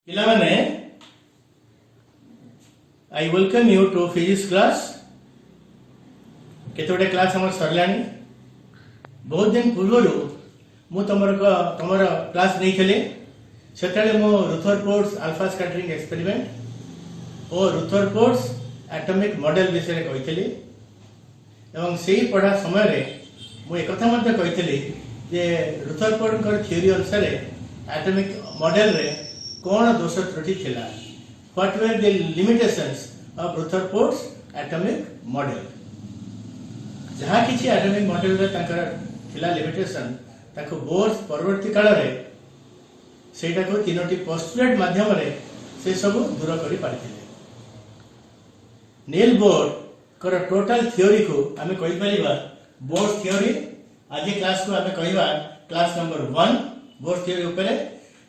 ପିଲାମାନେ, I welcome you to physics class. केतोटे class हमर सरलानी बहुत दिन पूर्व मु तमर क्लास नहीं खेले सेतले मो रुथरफोर्ड्स अल्फा स्कैटरिंग एक्सपेरिमेंट और रुथरफोर्ड्स एटॉमिक मॉडल विषय कहितली एवं सेही पढ़ा समय रे मु एक कथा मते कहितली जे रुथरफोर्ड कर थ्योरी अनुसार एटॉमिक मॉडल रे कोन दोष त्रुटि थिला, what were the limitations of Rutherford's atomic model. जहाँ किसी एटॉमिक मॉडल रे ताकर थिला लिमिटेशन ताको बोर्स परवर्ती काल रे सेटा को तीनोटी पोस्टुलेट माध्यम रे से सब दूर करि पारथिले। नील बोर कर टोटल थ्योरी को आमे कहि परिबा बोर थ्योरी। आज क्लास को आमे कहिबा क्लास नंबर 1 बोर थ्योरी ऊपर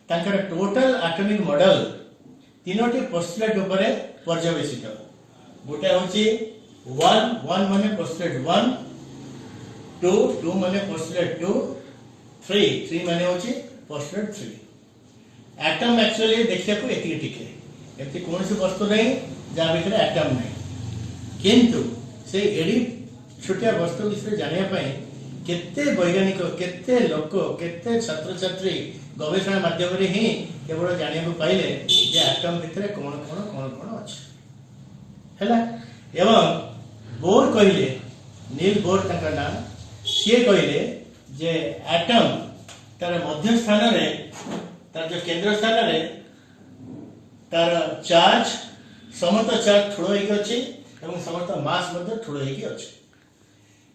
ताकर टोटल एटॉमिक मॉडल तीनोटी पोस्टुलेट ऊपर पर्यवेसित। गोटे होची 1 माने पोस्टुलेट 1, 2 माने पोस्टुलेट 2, 3 माने होची पोस्टुलेट 3। एटम एक्चुअली देखिया को एति टिके एति कोनसी वस्तु नहीं जा भितर एटम नहीं, किंतु से एडी छोटिया वस्तु विषय जानिया पई केते वैज्ञानिक केते लोक केते छात्र छात्री गवेषणा माध्यम रे ही केवल जानिया को पाइले जे एटम भितर कोन अछि हैला। एवं बोर कहिले नील बोर तंका नाम से कहिले जे एटम तार मध्य स्थान रे तार जो केंद्र स्थान रे तार चार्ज समस्त चार्ज ठुलो हेकी अछि एवं समस्त मास मध्ये ठुलो हेकी अछि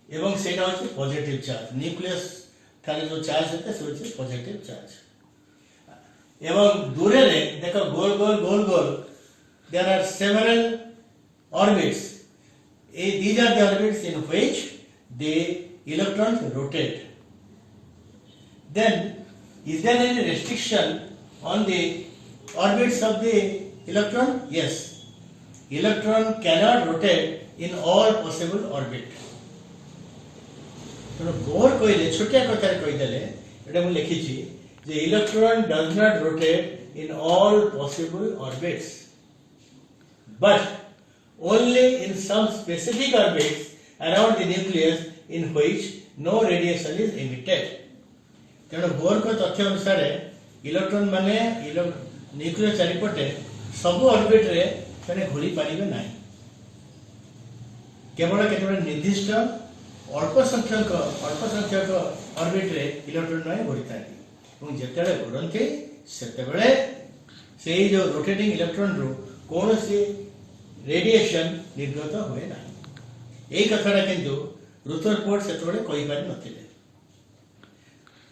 एवं सेटा होछि पॉजिटिव चार्ज। न्यूक्लियस थारे जो चार्ज होते से होछि पॉजिटिव चार्ज। एवं दूर रे देखो गोल गोल there are several orbits. These are the orbits in which the electrons rotate. Then, is there any restriction on the orbits of the electron? Yes. Electron cannot rotate in all possible orbits. तो bore कोइले छोटिया कथार कहिदले एटा मु लिखिछि जे electron does not rotate in all possible orbits, but only in some specific orbits around the nucleus in which no radiation is emitted. तेणु bore को तथ्य अनुसार electron माने न्यूक्लियस चारिपटे सब ऑर्बिट रे तने घुरी पारिबे नाही, केवल केवल निर्दिष्ट अल्प संख्यक ऑर्बिट रे इलेक्ट्रॉन नै घुरी थाती এবং যেতেବେଳେ ঘুরନ୍ତି সেতেବେଳେ সেই जो रोटेटिंग इलेक्ट्रॉन रो कोनोसी रेडिएशन निर्गत हुए ना। यही कथाटा किंतु रुथरफोर्ड सेतबेले कहि पारि नथिले।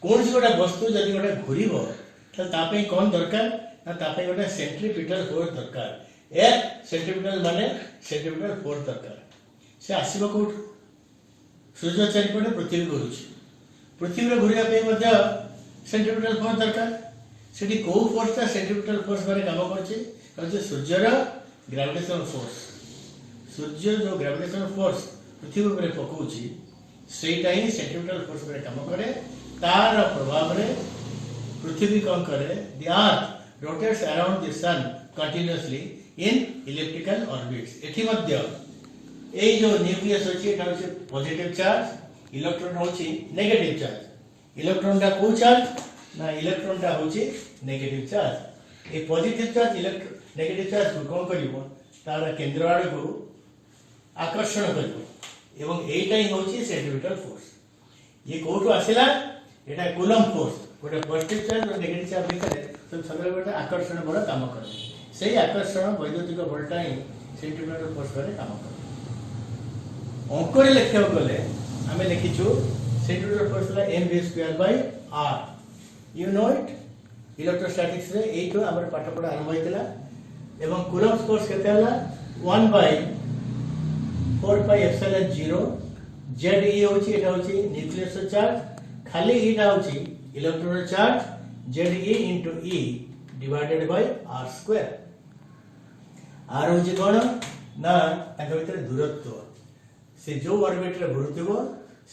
कोन से गोटा वस्तु जदि गोटा घुरिबो त तापे कोन दरकार ना तापे गोटा सेंट्रीपिटल फोर्स दरकार। ए सेंट्रीपिटल माने सेंट्रीपिटल फोर्स दरकार। से आसीबो कोठ सूर्य चारिपटे पृथ्वी घुरुछि, पृथ्वी रे घुरिया पे मध्य सेंट्रीपिटल फोर्स दरकार। सेठी को फोर्स ता सेंट्रीपिटल फोर्स बारे काम करछि कहजे सूर्यर ग्रेविटेशनल फोर्स। सूर्य जो ग्रेविटेशनल फोर्स पृथ्वी पर पकाउछि सेटा ही सेंट्रीपिटल फोर्स पर काम करे। तार प्रभाव रे पृथ्वी कोन करे the earth rotates around the sun continuously in elliptical orbits. एठी मध्य ए जो न्यूक्लियस अछि एटा होछि पॉजिटिव चार्ज, इलेक्ट्रॉन होछि नेगेटिव चार्ज। इलेक्ट्रॉन का को चार्ज ना इलेक्ट्रॉन का होछि नेगेटिव चार्ज। ए पॉजिटिव चार्ज नेगेटिव चार्ज को कोन करिवो तार केंद्र आड़ को आकर्षण करिवो एवं एटा ही होची सेंट्रीपिटल फोर्स। ये कोठो आसिला एटा कूलम फोर्स गोटे पॉजिटिव चार्ज और नेगेटिव चार्ज भितर तो सबले गोटे आकर्षण बल काम करे। सेही आकर्षण वैद्युतिक बलटा ही सेंट्रीपिटल फोर्स करे काम करे। अंक रे लिखियो गले हमें लिखिछु सेंट्रीपिटल फोर्स ला mv²/r। You know it electrostatics रे एइतो हमर पाठ पढ़ा आरंभ होइतिला एवं कूलम्स फोर्स केते हला 1/4πε0 ZE होची एटा होची न्यूक्लियस चार्ज, खाली एटा होची electron charge ZE into E divided by r²। r होची कोन ना ताके भीतर दूरत्व से जो ऑर्बिट रे घुरुथिबो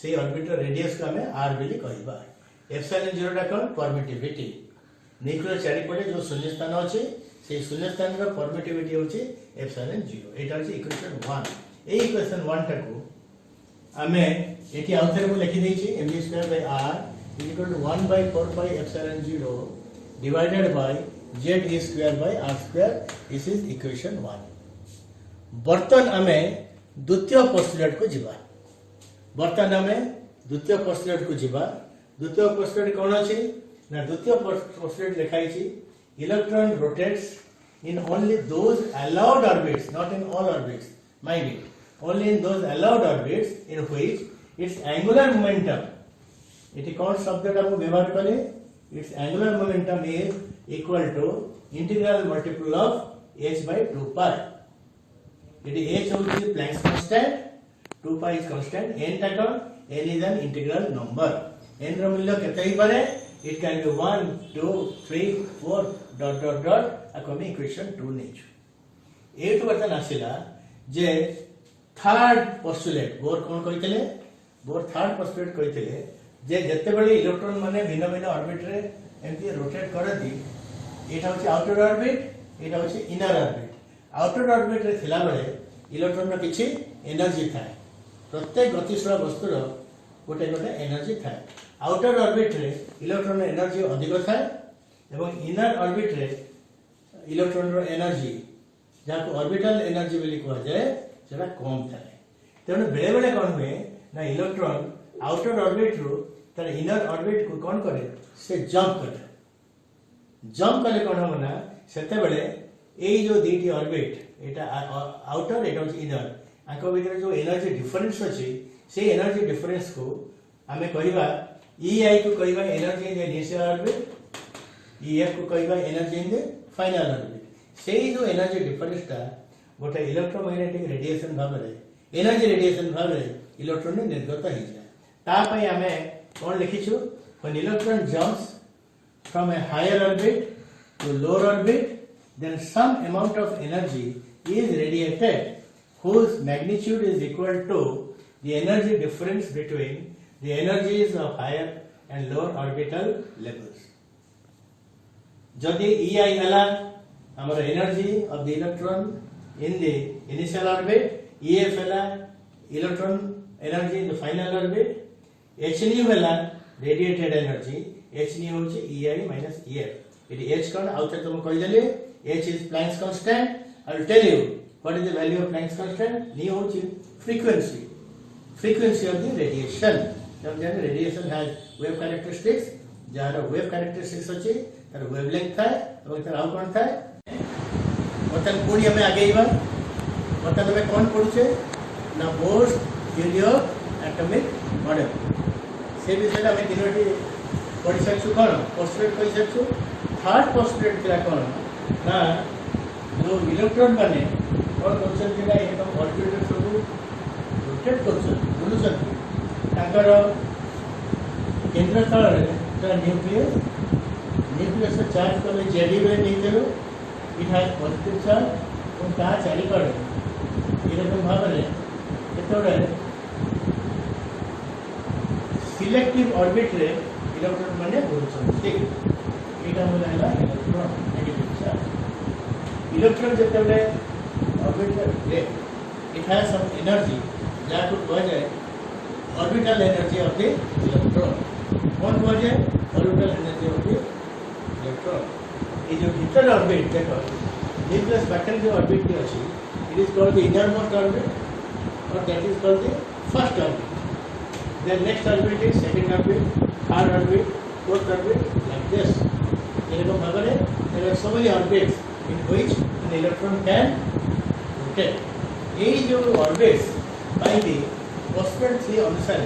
से ऑर्बिट रे रेडियस को हमें r बोली कहबा। ε0 टा कोन परमिटिविटी न्यूक्लियस चारिपटे जो शून्य स्थान अच्छे से शून्य स्थान परमिटिविटी होची एप्सिलॉन 0 एटा होची इक्वेशन 1 ए इक्वेशन 1 टाको आमे एठी आउथरे को लिखि देछि mv square by r is equal to 1 by 4 pi epsilon 0 divided by z e square by r square this is equation 1 बर्तन आमे द्वितीय पोस्टुलेट को जिबा बर्तन आमे द्वितीय पोस्टुलेट को जिबा द्वितीय पोस्टुलेट कोन अछि ना द्वितीय पोस्टुलेट लिखाई छी electron rotates in only those allowed orbits, not in all orbits, mind it, only in those allowed orbits in which its angular momentum, it is called subject of व्यवहार करें, its angular momentum is equal to integral multiple of h by 2 pi. It is h which is Planck's constant, 2 pi is constant, n taka, n is an integral number. n ର ମୂଲ୍ୟ କେତେ ହେଇପାରେ? It can be 1, 2, 3, 4, dot dot dot. आको हम equation 2 नेछु eight बर्तन आसिला जे third postulate bore कोन कहितले bore third postulate कहितले जे जत्ते बळे electron माने भिन्न भिन्न ऑर्बिट रे एमती रोटेट करती एटा होची आउटर ऑर्बिट एटा होची इनर ऑर्बिट आउटर ऑर्बिट रे थिला बळे इलेक्ट्रॉन रो किछि एनर्जी थाए प्रत्येक गतिशील वस्तु रो गोटे गोटे एनर्जी थाए आउटर ऑर्बिट रे इलेक्ट्रॉन रो एनर्जी अधिक थाए एवं इनर ऑर्बिट रे इलेक्ट्रॉन रो एनर्जी जाको ऑर्बिटल एनर्जी बोली कह जाए सेटा कम थाए तेणु बेले बेले कौन हुए ना इलेक्ट्रॉन आउटर ऑर्बिट रो तार इनर ऑर्बिट को कौन करे से जंप कले कौन हम ना सेते बेले ए जो दीटी ऑर्बिट एटा आउटर एटा इनर आको भीतर जो एनर्जी डिफरेंस अछि से एनर्जी डिफरेंस को हमें कहबा ei को कहबा energy in the initial orbit ef को कहबा energy in the final orbit से जो एनर्जी डिफरेंस ता गोटे इलेक्ट्रोमैग्नेटिक रेडिएशन भाव रे एनर्जी रेडिएशन भाव रे इलेक्ट्रॉन निर्गत हो जाए ता पई हमें कोन लिखिछु when electron jumps from a higher orbit to lower orbit then some amount of energy is radiated whose magnitude is equal to the energy difference between the energies of higher and lower orbital levels. जदि EI हला हमारा energy of the electron in the initial orbit, EF हला electron energy in the final orbit, hν हला radiated energy, hν होची EI minus EF. It h कौन out तुम कहि देले h is Planck's constant. I will tell you what is the value of Planck's constant. Nu होची frequency of the radiation. जब जाने radiation has wave characteristics, jar wave characteristics होची तार wavelength था और तार आउट कौन था बतन कोणी हमें आगे इवा बतन हमें कौन पढुछे ना Bohr's theory of atomic model से विषय हमें दिनोटी पढि सकछु कोन पोस्टुलेट कहि सकछु थर्ड पोस्टुलेट थिला कोन ना जो इलेक्ट्रॉन माने और क्वेश्चन थिला एकदम ऑर्बिटल सब रोटेट करछन बुलुछन ताकर केंद्र स्थल रे ता न्यूक्लियस चार्ज को जेडी वे नहीं देलो इट हैज पॉजिटिव चार्ज और ता चारि करे एरकम भाव रे एतोडे सिलेक्टिव ऑर्बिट रे इलेक्ट्रॉन माने बुलुछन ठीक एटा होला इलेक्ट्रॉन नेगेटिव चार्ज इलेक्ट्रॉन जेतेबे ऑर्बिट रे it has some energy that could कह जाए orbital energy of the electron कौन कह जाए orbital energy of the electron ये जो भीतर ऑर्बिट देखो न्यूक्लियस बैटल जो ऑर्बिट की अछि it is called the inner most orbit और that is called the first orbit then next orbit is second orbit third orbit fourth orbit like this एरकम भाव रे there are so many orbits in which an electron can rotate ए जो orbits by the postulate से अनुसार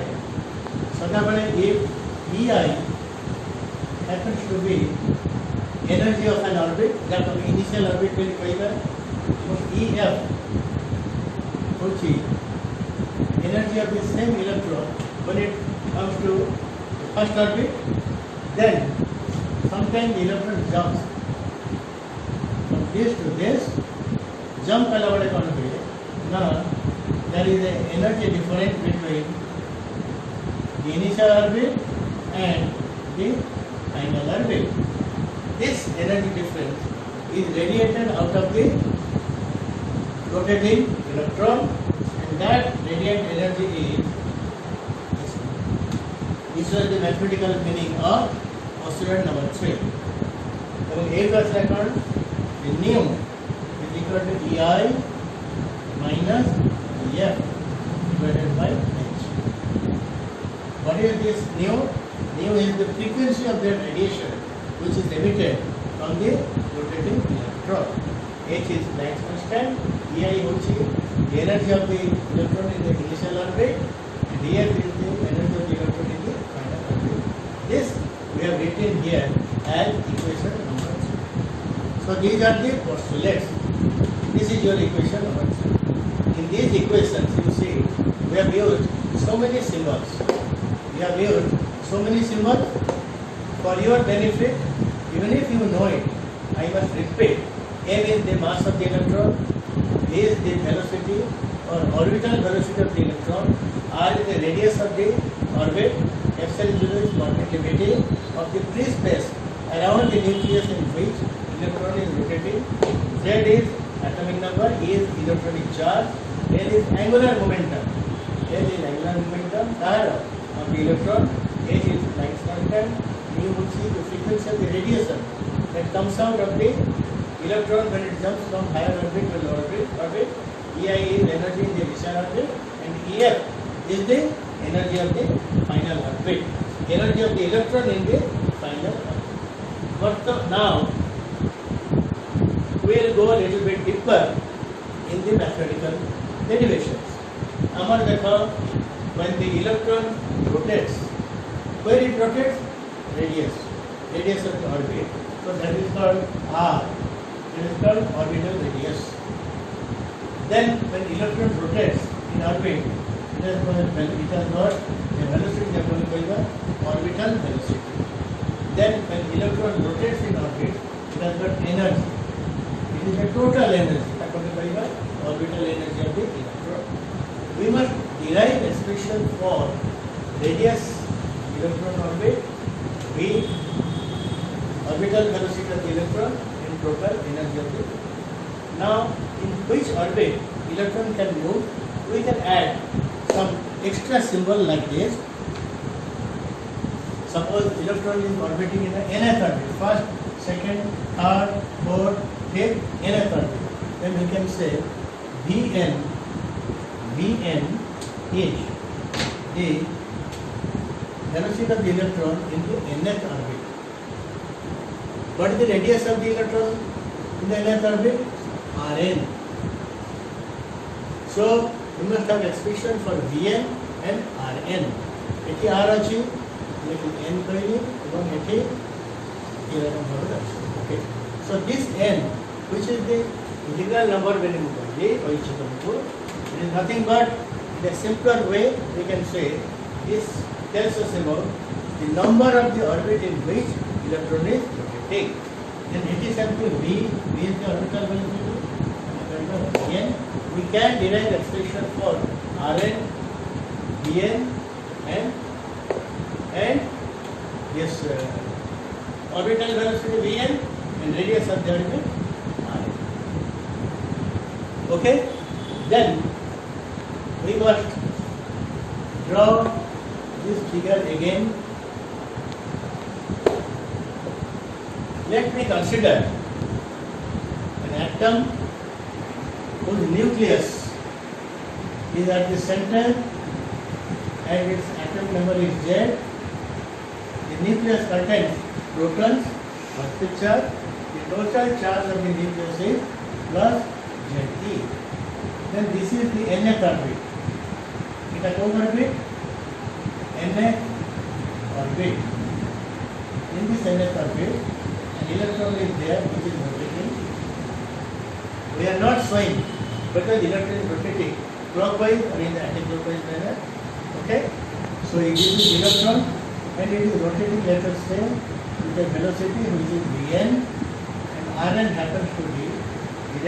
सदा बने if ei happens to be energy of an orbit that of initial orbit will कहबा और ef होची energy of the same electron when it comes to the first orbit, then sometimes the electron jumps from this to this. Jump kala vale kaun hoye na there is an energy difference between the initial orbit and the final orbit. this energy difference is radiated out of the rotating electron, and that radiant energy is, this was the mathematical meaning of postulate number 3. So A plus record, the nu is equal to EI minus F divided by H. What is this nu? Nu is the frequency of that radiation which is emitted from the rotating electron. H is Planck's constant, EI which is the energy of the electron in the initial orbit, and F is the energy of the electron in the final orbit. This we have written here as equation number 3. So these are the postulates. This is your equation number 3. In these equations, you see, we have used so many symbols. We have used so many symbols for your benefit. Even if you know it, I must repeat. M is the mass of the electron, A is the velocity or orbital velocity of the electron, R is the radius of the orbit, epsilon 0 is permittivity of the free space around the nucleus in which electron is rotating, Z is atomic number, E is electronic charge, L is angular momentum, of the electron, H is Planck's constant, mu would see the frequency of the radiation that comes out of the electron when it jumps from higher orbit to lower orbit. EI is energy in the initial orbit, and EF is the energy of the final orbit, energy of the electron in the final orbit. But now we will go a little bit deeper in the mathematical derivations. Amar dekho, when the electron rotates, where it rotates? Radius of the orbit. So that is called R. It is called orbital radius. Then when electron rotates in orbit, it has got the velocity defined by the orbital velocity. Then when electron rotates in orbit, it has got energy. It is the total energy accompanied by the orbital energy of the electron. We must derive expression for radius electron orbit, V orbital velocity of the electron, and total energy of the electron. Now, in which orbit electron can move, we can add some extra symbol like this. Suppose electron is orbiting in the nth orbit, first, second, third, fourth, fifth, nth orbit. Then we can say Vn is the velocity of the electron into nth orbit. What is the radius of the electron in the nth orbit? Rn. So we must have expression for Vn and Rn. এটি R আছে, लेकिन n কইনি এবং এটি এরকম ভাবে আছে. Okay. So this n, which is the integral number value of the it is nothing but in a simpler way we can say this tells us about the number of the orbit in which electron is rotating. Then it is simply V is the orbital velocity, Vn. We can derive expression for Rn, Vn and yes, orbital velocity Vn and radius of the orbit Rn. Okay, then we must draw this figure again. Let me consider an atom whose nucleus is at the center and its atom number is Z. The nucleus contains protons, positive charge. The total charge of the nucleus is plus Ze. Then this is the nth orbit. It is what orbit? Nth orbit. In this nth orbit, an electron is there which is rotating. We are not showing whether the electron is rotating clockwise or in the anti-clockwise manner. Okay? So it is the electron and it is rotating, let us say, with a velocity which is Vn, and Rn happens to be the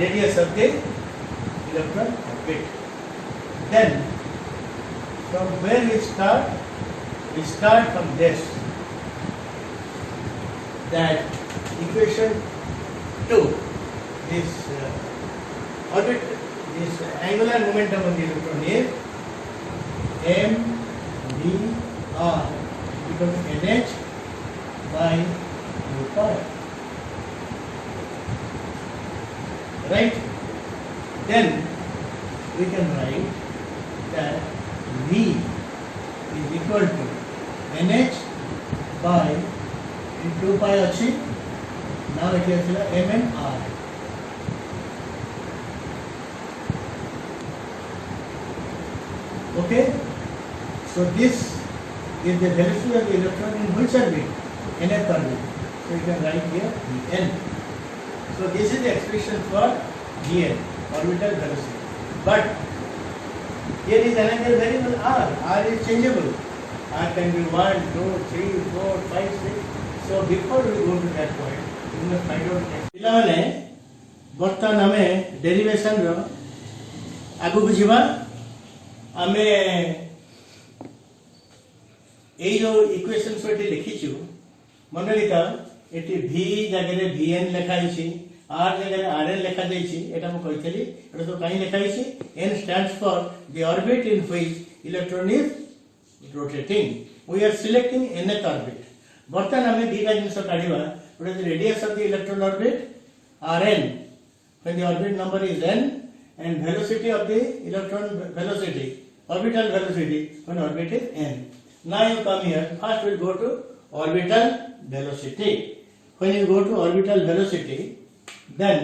radius of the electron orbit. Then, from where we start from this. that equation 2, this orbit, this angular momentum of the electron is mvr equal to nh by 2 pi. Right? Then we can write that V is equal to nh by 2 pi achi. Now it is mnr. Okay? So this is the velocity of the electron in which orbit? Nth orbit. So you can write here Vn. So this is the expression for Vn, orbital velocity. But here is another variable r. R is changeable. R can be 1, 2, 3, 4, 5, 6. So before we go to that point, we must find out next. ପିଲାମାନେ ବର୍ତ୍ତମାନ ଆମେ derivation ର ଆଗକୁ ଯିବା। ଆମେ এই जो equation সটি লিখিଛୁ মনে রিকা এটি ভি জায়গায় ভিএন লেখা হইছি আর জায়গায় আরএন লেখা যাইছি এটা আমি কইছিলি এটা তো কাই লেখা হইছি N stands for the orbit in which electron is rotating. We are selecting nth orbit. বর্তমান আমি দুইটা জিনিস কাঢ়িবা ওটা the radius of the electron orbit rn when the orbit number is n and velocity of the electron velocity orbital velocity when orbit is n. Now you come here, first we will go to orbital velocity. When you go to orbital velocity, then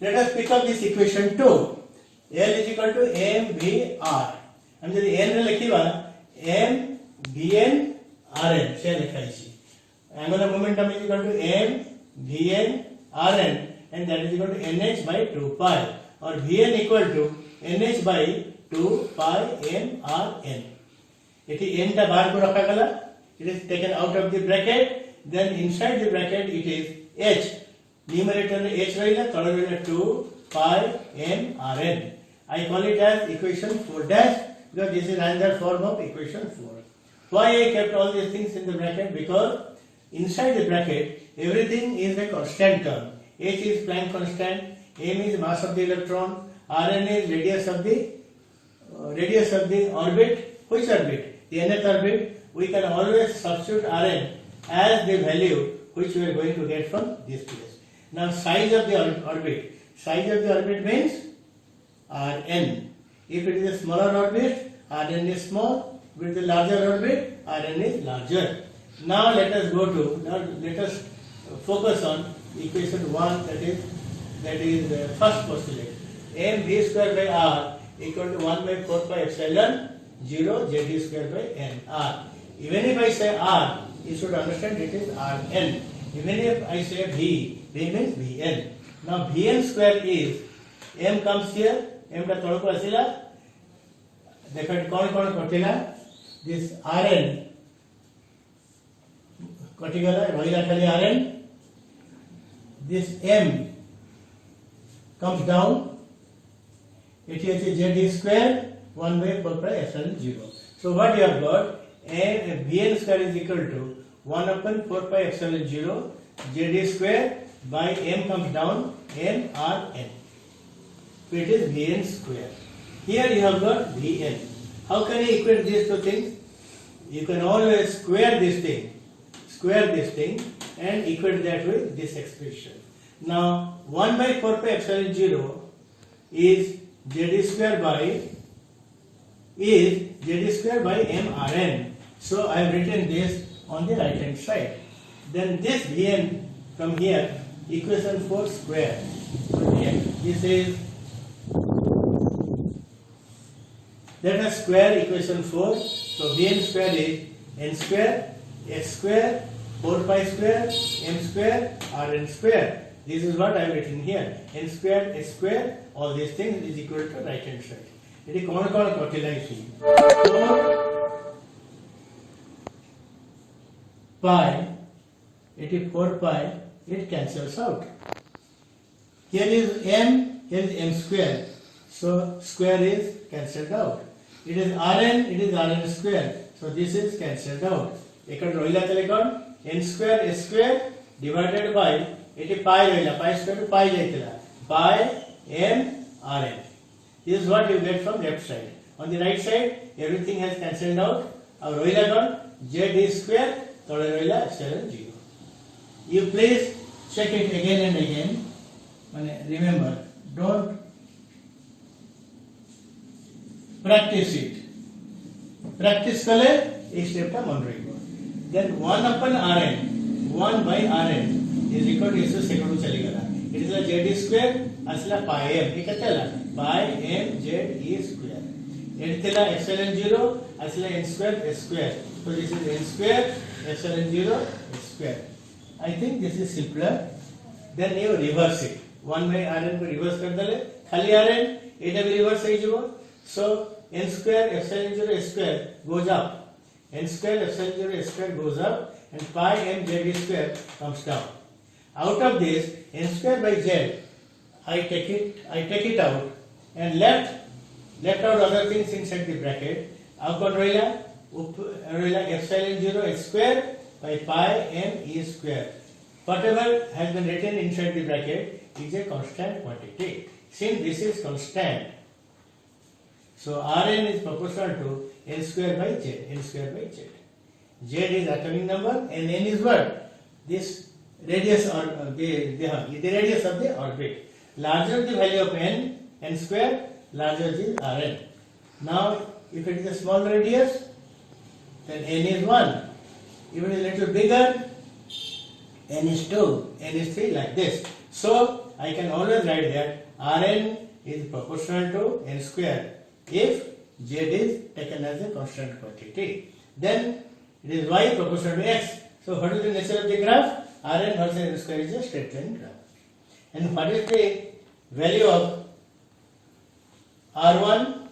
let us pick up this equation 2. L is equal to mvr. हम यदि n रे लिखिबा m vn rn से लिखाइछि angular momentum is equal to m vn rn and that is equal to nh by 2 pi or vn equal to nh by 2 pi m rn. It is n टा बाहर को रखा गला, it is taken out of the bracket, then inside the bracket it is h, numerator में h रहेगा, तल रहेगा 2 pi m rn. I call it as equation 4 dash because this is another form of equation 4. Why I kept all these things in the bracket? Because inside the bracket everything is a constant term. H is Planck constant, m is mass of the electron, rn is radius of the orbit. Which orbit? The nth orbit. We can always substitute rn as the value which we are going to get from this place. Now size of the orbit. Size of the orbit means rn. If it is a smaller orbit, rn is small. If it is a larger orbit, rn is larger. Now let us focus on equation 1, that is the first postulate. m v square by r equal to 1 by 4 pi epsilon 0 jd square by n r. Even if I say r, you should understand it is rn. Even if I say v means vn. Now vn square is m comes here, m टा तळको आसिला, देखो कोन कटिला, this rn कटि गला, रहिला खाली rn, this m comes down, it is jd square 1 by 4 pi epsilon 0. So what you have got, vn square is equal to 1 upon 4 pi epsilon 0 jd square by m comes down m rn. So it is vn square. Here you have got vn. How can you equate these two things? You can always square this thing and equate that with this expression. Now 1 by 4 pi epsilon 0 is jd square by m rn. So I have written this on the right hand side. Then this vn from here, equation 4 square. So this is, let us square equation 4. So vn square is n square, x square, 4 pi square, m square, rn square. This is what I have written here. N square, x square, all these things is equal to right hand side. It is कौन कटिला इसी 4 pi, it is 4 pi, it cancels out. Here is m, here is m square, so square is cancelled out. It is rn square, so this is cancelled out. एक रहिला तले कौन n square s square divided by it pi rahila, pi square to pi jaitila, pi m rn. This is what you get from left side. On the right side, everything has cancelled out. Our rahila gone z is square, tole rahila epsilon 0. You please check it again and again. Remember, don't practice it. Practice kale ei step ta mon rahibo. Then 1 upon Rn, 1 by Rn is equal to isu second chali gala. It is a z square asla pi m. Ye kete la pi m z e square. It is a epsilon 0 asla n square s square. So this is n square epsilon 0 s square. I think this is simpler. Then you reverse it. 1 by Rn को reverse कर दले. खाली Rn एटा भी reverse हो जाइबो. So n square epsilon 0 s square goes up. N square epsilon 0 s square goes up, and pi m z square comes down. Out of this n square by z, I take it out and left out other things inside the bracket. How can roila epsilon 0 s square by pi m e square. Whatever has been written inside the bracket is a constant quantity. Since this is constant, so Rn is proportional to n square by z. N square by z. Z is atomic number and n is what? This radius or the radius of the orbit. Larger the value of n square, larger is Rn. Now, if it is a small radius, then n is 1. If it is a little bigger, n is 2, n is 3, like this. So, I can always write that Rn is proportional to n square if z is taken as a constant quantity. Then it is y proportional to x. So, what is the nature of the graph? Rn versus n square is a straight line graph. And what is the value of R1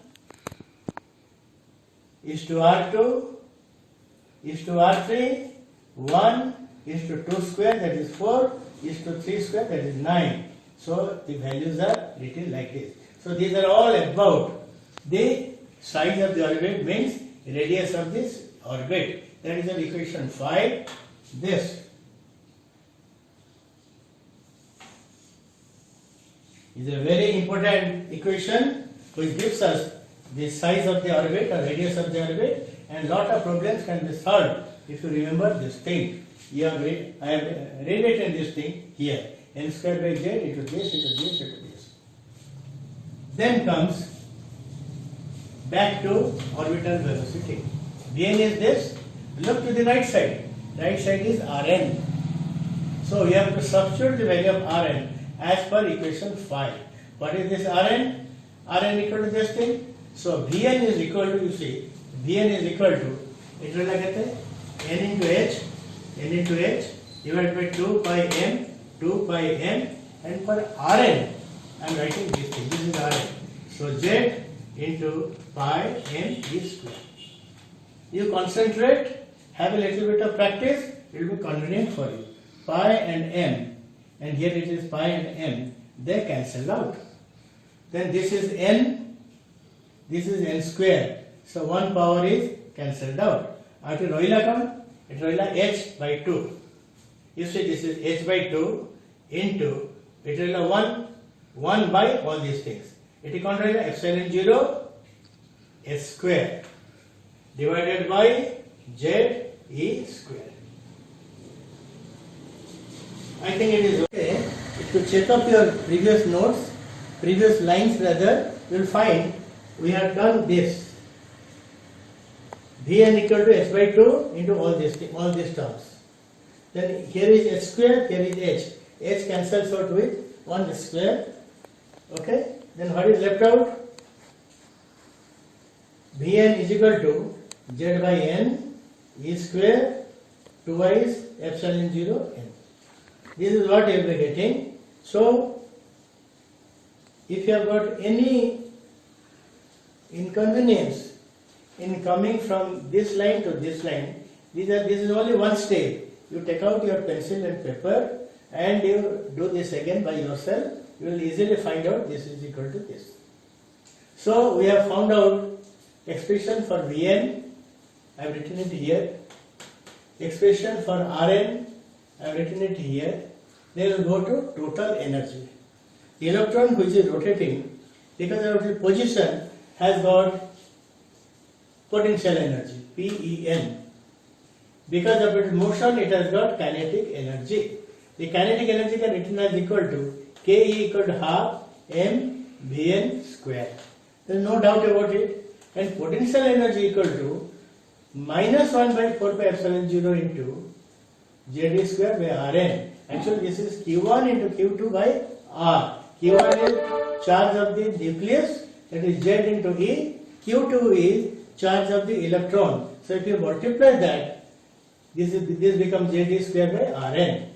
is to R2 is to R3, 1 is to 2 square, that is 4, is to 3 square, that is 9. So the values are written like this. So these are all about the size of the orbit, means radius of this orbit. That is an equation 5. This is a very important equation which gives us the size of the orbit or radius of the orbit, and lot of problems can be solved if you remember this thing. I have rewritten this thing here. N square by z into this, into this, into this. Then comes back to orbital velocity. Vn is this. Look to the right side. Right side is Rn. So we have to substitute the value of Rn as per equation 5. What is this Rn? Rn equal to this thing. So Vn is equal to, you see, Vn is equal to, it will like n into h divided by 2 pi m, and for Rn I am writing this thing. This is Rn. So z into pi m e square. You concentrate, have a little bit of practice, it will be convenient for you. Pi and m, and here it is pi and m, they cancel out. Then this is n, this is n square. So one power is cancelled out. After roila come, it roila h by 2. You see this is h by 2 into, it roila 1 by all these things. It is called epsilon 0 s square divided by z e square. I think it is okay. If you check up your previous notes, previous lines rather, you will find we have done this. Vn equal to h by 2 into all these terms. Then here is h square, here is h. H cancels out with 1 square. Okay. Then what is left out? Vn is equal to z by n e square 2y is epsilon 0 n. This is what you will be getting. So, if you have got any inconvenience in coming from this line to this line, this is only one step. You take out your pencil and paper and you do this again by yourself. You will easily find out this is equal to this. So we have found out expression for Vn. I have written it here. expression for Rn, I have written it here. Then we go to total energy. The electron which is rotating, because of its position, has got potential energy, PEN. Because of its motion, it has got kinetic energy. The kinetic energy can written as equal to Ke equal to half mVn square. There is no doubt about it. And potential energy equal to minus 1 by 4 pi epsilon 0 into Jd square by Rn. Actually, this is Q1 into Q2 by R. Q1 is charge of the nucleus, that is Z into E. Q2 is charge of the electron. So if you multiply that, this becomes Jd square by Rn.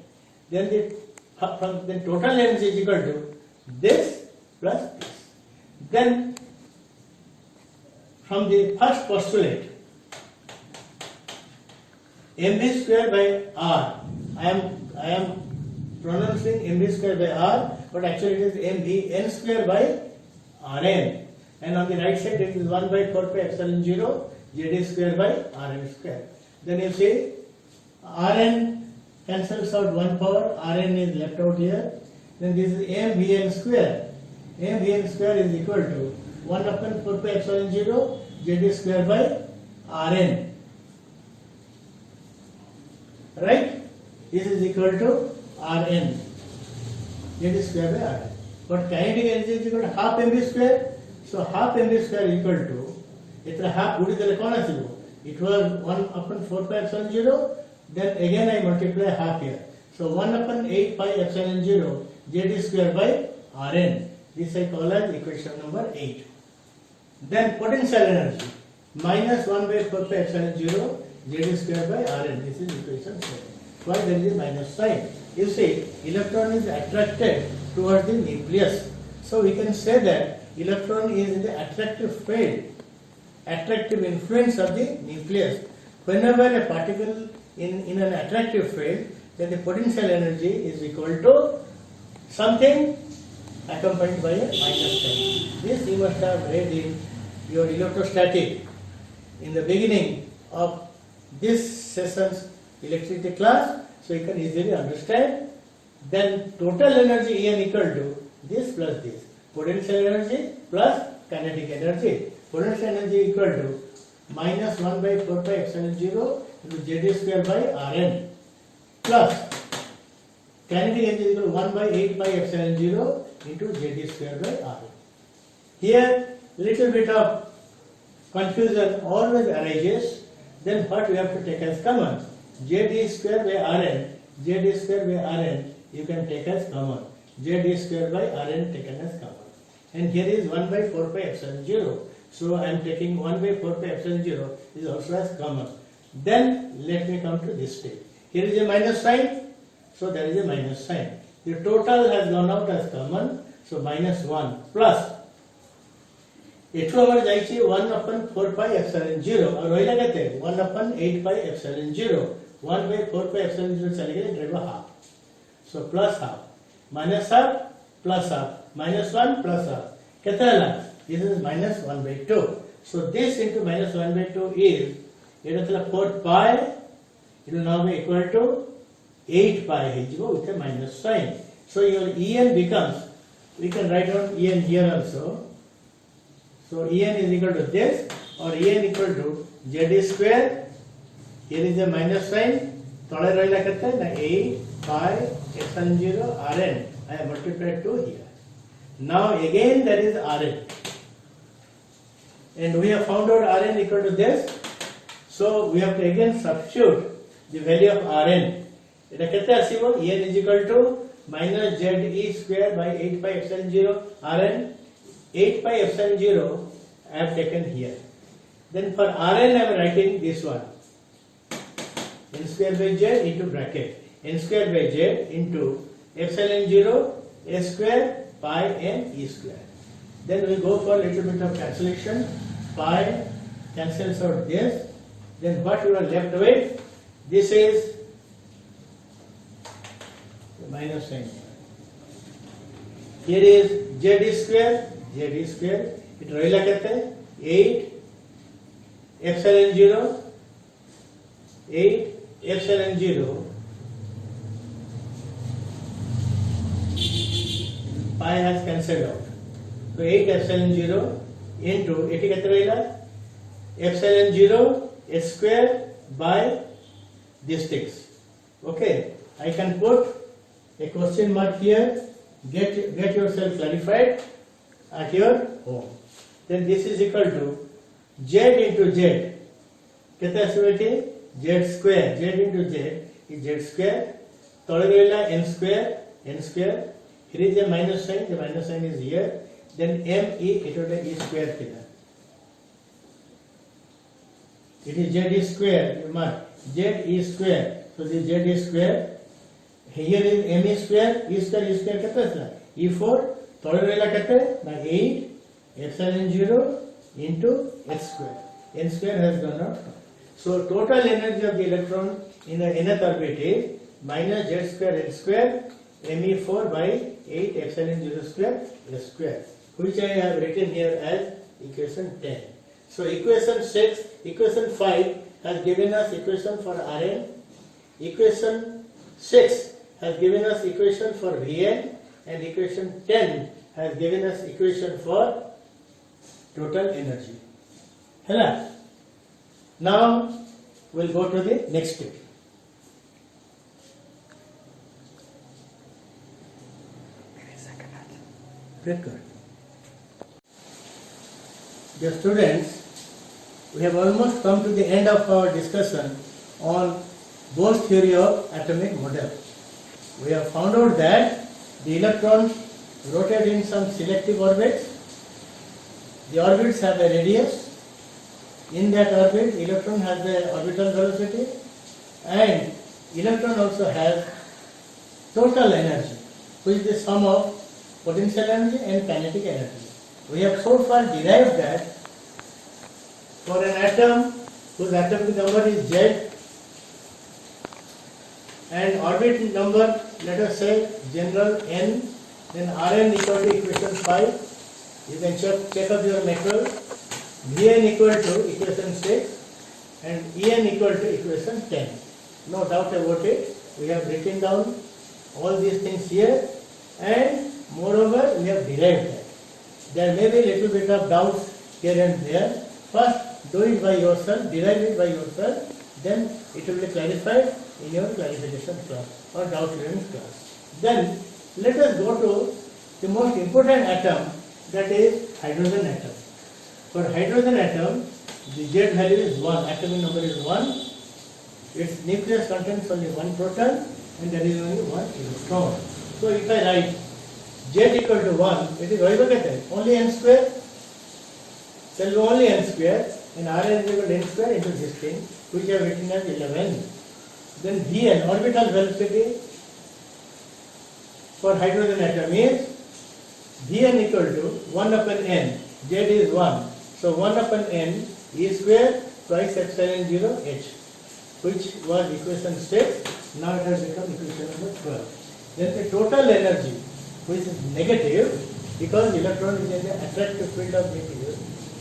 Then the total energy is equal to this plus this. Then from the first postulate, mv square by R. I am pronouncing mv square by R, but actually it is mvn square by Rn. And on the right side it is 1 by 4 pi epsilon 0 Jd square by Rn square. Then you see Rn cancels out one power, Rn is left out here. Then this is mvn square. Mvn square is equal to 1 upon 4 pi epsilon 0 Jd square by Rn. Right? This is equal to Rn. Jd square by Rn. But kinetic energy is equal to half mv square. So half mv square is equal to, itra half udidale kon asibo. It was 1 upon 4 pi epsilon 0. Then again I multiply half here. So 1 upon 8 pi epsilon 0 Jd square by Rn. This I call as equation number 8. Then potential energy minus 1 by 4 pi epsilon 0 Jd square by Rn. This is equation 7. Why there is a minus sign? You see, electron is attracted towards the nucleus. So we can say that electron is in the attractive field, attractive influence of the nucleus. Whenever a particle in an attractive field, then the potential energy is equal to something accompanied by a minus sign. This you must have read in your electrostatic in the beginning of this session's electricity class, so you can easily understand. Then total energy En equal to this plus this. Potential energy plus kinetic energy. Potential energy equal to minus 1 by 4 pi epsilon 0 into Jd square by Rn plus kinetic energy equal to 1 by 8 pi epsilon 0 into Jd square by Rn. Here little bit of confusion always arises. Then what we have to take as common? Jd square by Rn, Jd square by Rn you can take as common. Jd square by Rn taken as common. And here is 1 by 4 pi epsilon 0. So I am taking 1 by 4 pi epsilon 0 is also as common. Then let me come to this stage. Here is a minus sign. So there is a minus sign. The total has gone out as common. So minus 1 plus. एठू हमारे जाइए 1 upon 4 pi epsilon 0 और वही लगाते हैं 1 upon 8 pi epsilon 0 1 by 4 pi epsilon 0 चले गए drive half. So plus half minus half plus half minus 1 plus half कितना है? This is minus 1 by 2. So this into minus 1 by 2 is ये मतलब 4 pi. It will now be equal to 8 pi with a minus sign. So your En becomes, we can write down En here also. So En is equal to this, or En equal to Jd square. Here is a minus sign. थोड़ा रह करते हैं ना 8 pi epsilon 0 Rn. I have multiplied 2 here. Now again there is Rn, and we have found out Rn equal to this. So we have to again substitute the value of Rn. এটা कितने आसीबो? En is equal to minus Ze square by 8 pi epsilon 0 Rn. 8 pi epsilon 0 I have taken here. Then for Rn I am writing this one. N square by Z into bracket. N square by Z into epsilon 0 A square pi n E square. Then we go for a little bit of cancellation. Pi cancels out this. Then what you are left with? This is the minus sign. Here is Z square. Z square. It roila कहते हैं 8 epsilon 0 8 epsilon 0 pi has cancelled out. So 8 epsilon 0 into eighty कितना रहेगा epsilon 0 h square by this 6. Okay, I can put a question mark here. Get yourself clarified at your home. Then this is equal to z into z. कितना estimate है z square. Z into z is z square. तोड़े रहेगा n square. Here is a minus sign. The minus sign is here. Then m e it will be e square theta. It is z e square. You mark z e square. So this z e square. Here is m e square. E square कितना था? e4. तोड़े रहेगा कितना? ना 8 epsilon 0 into h square. N square has gone out. So total energy of the electron in the nth orbit is minus z square n square me4 by 8 epsilon 0 square s square, which I have written here as equation 10. So equation 5 has given us equation for Rn. Equation 6 has given us equation for Vn, and equation 10 has given us equation for total energy. Hello. Now we'll go to the next step. Very good. Dear students, we have almost come to the end of our discussion on Bohr's theory of atomic model. We have found out that the electrons rotate in some selective orbits. The orbits have a radius. In that orbit, electron has the orbital velocity, and electron also has total energy, which is the sum of potential energy and kinetic energy. We have so far derived that for an atom whose atomic number is Z and orbit number, let us say general n, then Rn equal to equation 5. You can check up your macro. Vn equal to equation 6 and En equal to equation 10. No doubt about it. We have written down all these things here, and moreover we have derived that. There may be a little bit of doubts here and there. First do it by yourself, derive it by yourself, then it will be clarified in your clarification class or doubt clearing class. Then let us go to the most important atom, that is hydrogen atom. For hydrogen atom, the Z value is 1, atomic number is 1. Its nucleus contains only one proton and there is only one electron. So if I write Z equal to 1, it is only n square. There will be only n square, and Rn is equal to n square into this thing, which I have written as 11. Then Vn, orbital velocity for hydrogen atom is Vn equal to 1 upon n. Z is 1. So 1 upon n E square twice epsilon 0 h, which was equation 6. Now it has become equation number 12. Then the total energy, which is negative, because electron is in the attractive field of material,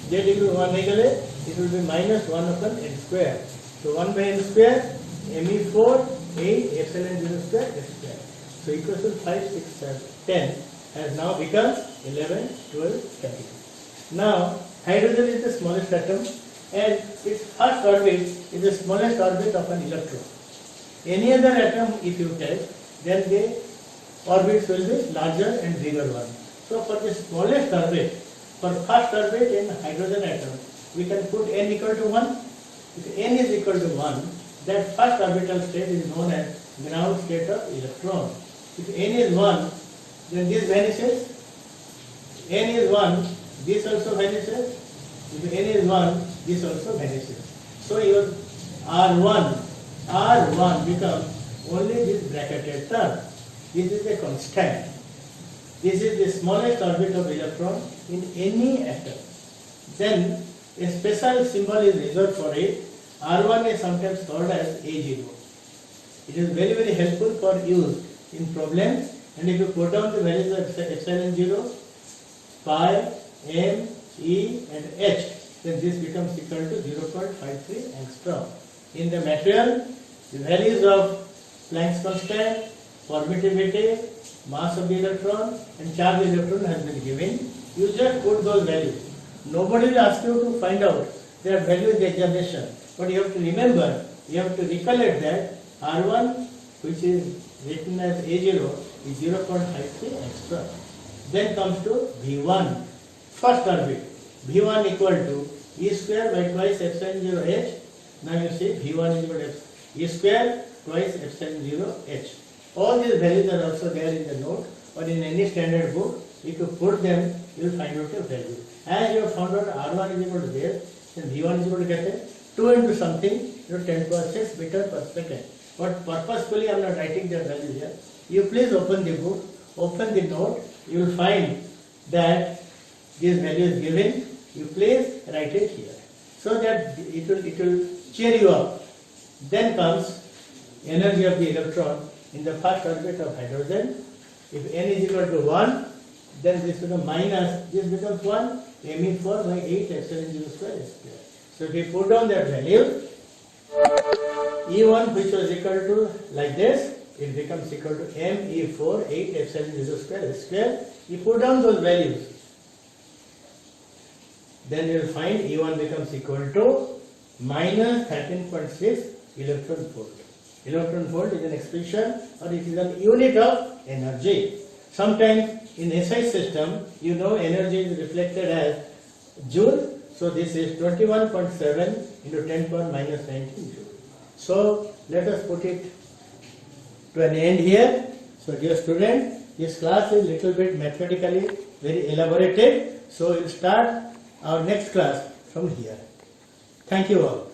Z equal to 1 it will be minus 1 upon n square. So 1 by n square, Me4, 8 epsilon 0 square s square. So equation 5, 6, 7, 10 has now become 11, 12 category. Now hydrogen is the smallest atom, and its first orbit is the smallest orbit of an electron. Any other atom, if you take, then the orbits will be larger and bigger one. So for the smallest orbit, for first orbit in hydrogen atom, we can put n equal to 1. If n is equal to 1, that first orbital state is known as ground state of electron. If n is 1, then this vanishes. N is 1, this also vanishes. If n is 1, this also vanishes. So your R1 becomes only this bracketed term. This is a constant. This is the smallest orbit of electron in any atom. Then a special symbol is reserved for it. R1 is sometimes called as A0. It is very, very helpful for use in problems, and if you put down the values of epsilon 0, pi, m, e and h, then this becomes equal to 0.53 angstrom. In the material, The values of Planck's constant, permittivity, mass of the electron and charge of the electron has been given. You just put those values. Nobody will ask you to find out their value in the examination. But you have to remember, you have to recollect that R1, which is written as A0, is 0.53 extra. Then comes to V1, first orbit. V1 equal to E square by twice epsilon 0 h. Now you see V1 is equal to E square twice epsilon 0 h. All these values are also there in the note or in any standard book. If you put them, you will find out your value. As you have found out R1 is equal to this, then V1 is equal to get 2 into something, 10 to the 6 meter per second. But purposefully I am not writing their value here. You please open the book, open the note, you will find that this value is given. You please write it here, so that it will cheer you up. Then comes energy of the electron in the first orbit of hydrogen. If n is equal to 1, then this becomes minus, this becomes 1, Me4 by 8 epsilon 0 square is square. So if we put down that value, E1 which was equal to like this, it becomes equal to Me4 8 epsilon 0 square is square. You put down those values, then you will find E1 becomes equal to minus 13.6 electron volt. Electron volt is an expression or it is an unit of energy. Sometimes in SI system, you know energy is reflected as joule. So this is 21.7 into 10 power minus 19 joule. So let us put it to an end here. So dear student, this class is little bit mathematically very elaborated. So we'll start our next class from here. Thank you all.